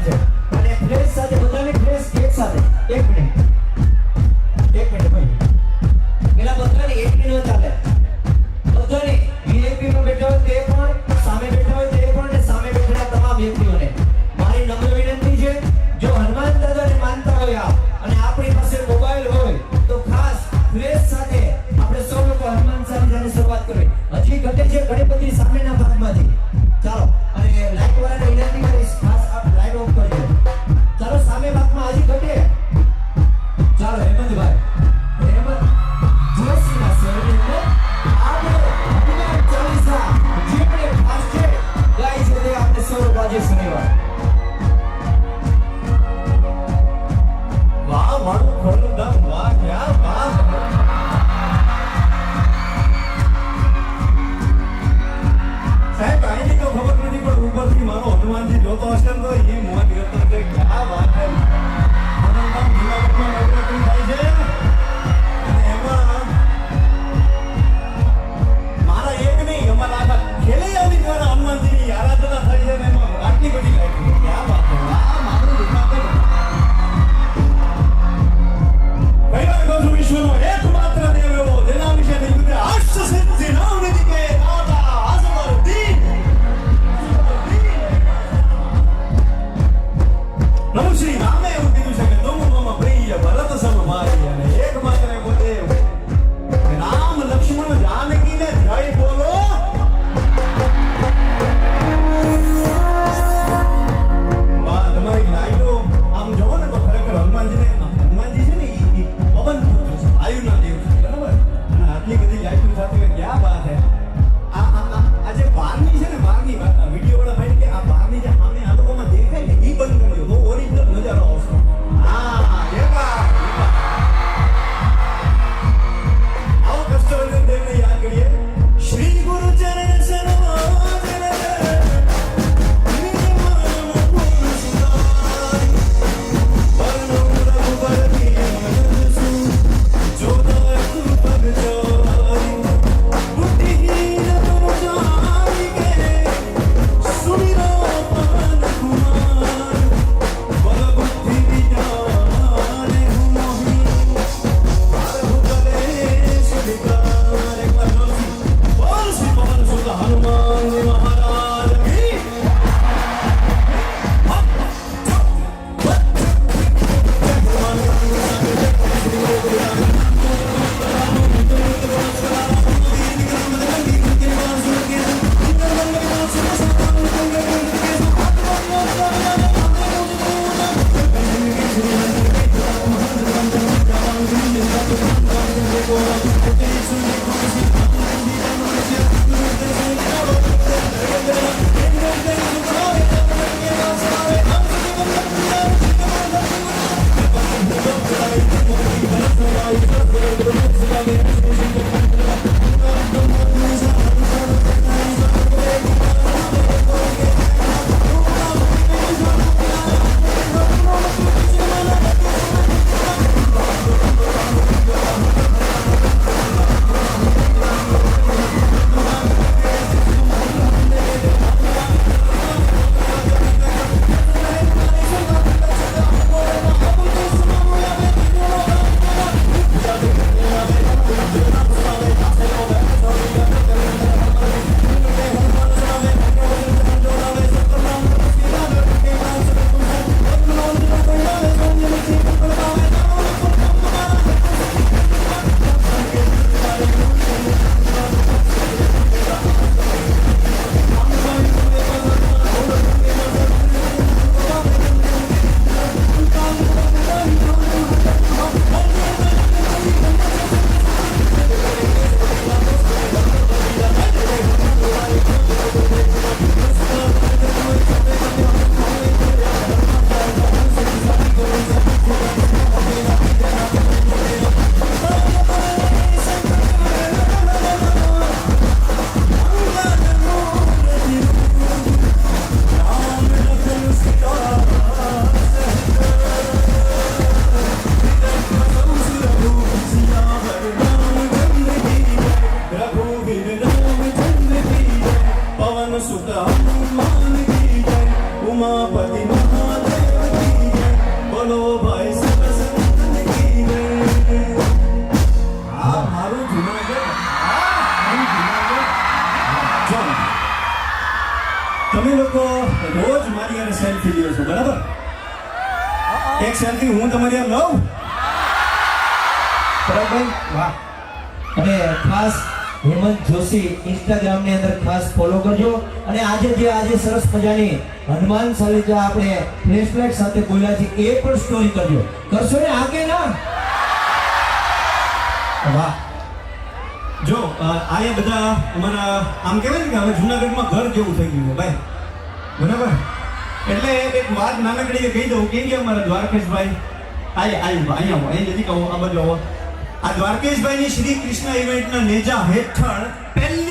છે અને ફ્લેશ સાથે બધાની ફ્લેશ એક સાથે 1 મિનિટ ભાઈ પેલા બધાની એક મિનિટ ચાલે બધાની વીઆઈપી માં બેઠા હોય તે પણ સામે બેઠા હોય તે પણ અને સામે બેઠેલા તમામ વ્યક્તિઓને મારી નમ્ર વિનંતી છે જો હનુમાન દાદાને માનતા હોય અને આપણી પાસે મોબાઈલ હોય તો ખાસ ફ્લેશ સાથે આપણે સૌ લોકો હનુમાન ચાલીસાની શરૂઆત કરવી હજી ઘટે છે ગણપતિ સામેના ભાગમાંથી ચાલો અને લાઈટ વાળાને વિનંતી કરીશ ખાસ આપ લાઈટ ઓફ કરજો રોજ મારી યારે સેલ્ફી લ્યો છો બરાબર એક સેલ્ફી હું તમારી યાર લઉં બરાબર વાહ અને ખાસ હેમંત જોશી ઇન્સ્ટાગ્રામ ની અંદર ખાસ ફોલો કરજો અને આજે સરસ મજાની હનુમાન ચાલીસા આપણે ફ્લેશલાઇટ સાથે બોલ્યા છે એ પણ સ્ટોરી કરજો કરશો ને આગે ના વાહ જો આયા બધા અમારા આમ કહેવાય ને કે હવે જુનાગઢમાં ઘર જેવું થઈ ગયું છે ભાઈ બરાબર એટલે એક વાત નાનકડી કહી દઉં કેમ કે અમારા દ્વારકેશભાઈ અહીંયા આવો અહીં નથી કહું આ બાજુ આવો આ દ્વારકેશભાઈની શ્રી કૃષ્ણ ઇવેન્ટના નેજા હેઠળ પહેલી